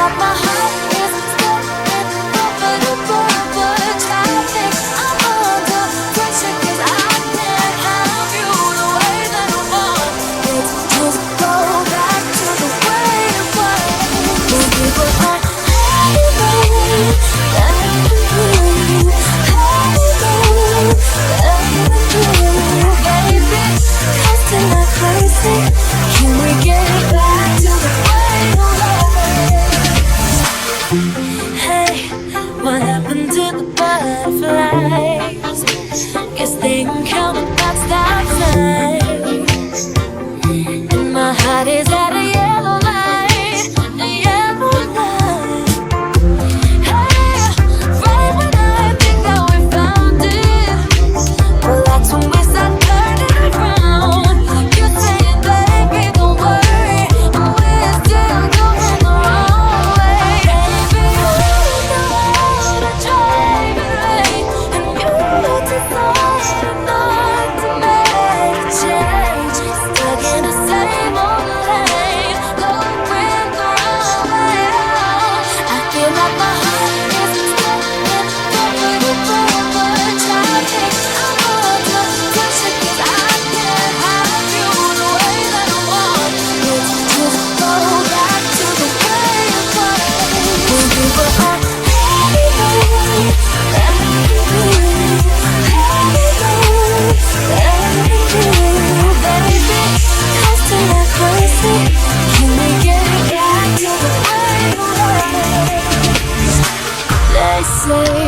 like my heart is stuck in rubber traffic. I'm under pressure 'cause I can't have you the way that I want. Let's just go back to the way it was. When we were on baby, casting like crazy. Can we get back to the way it was? Hey, what happened to the butterflies? Guess they can count about stop signs. And my heart is at a yellow light, a yellow light. Hey, right when I think that we found it, well, that's when we start turning around. You're saying, baby, don't worry, we're still going the wrong way. Baby, you know how to drive it right, and you decided not to make a change. Stuck in the same old lane, going the wrong way out. I feel like my heart is stuck in rubber traffic. I'm under pressure 'cause I can't have you the way that I want. Let's just go back to the way it was. When we were on baby, casting like crazy. Can we get back to the way it was? They say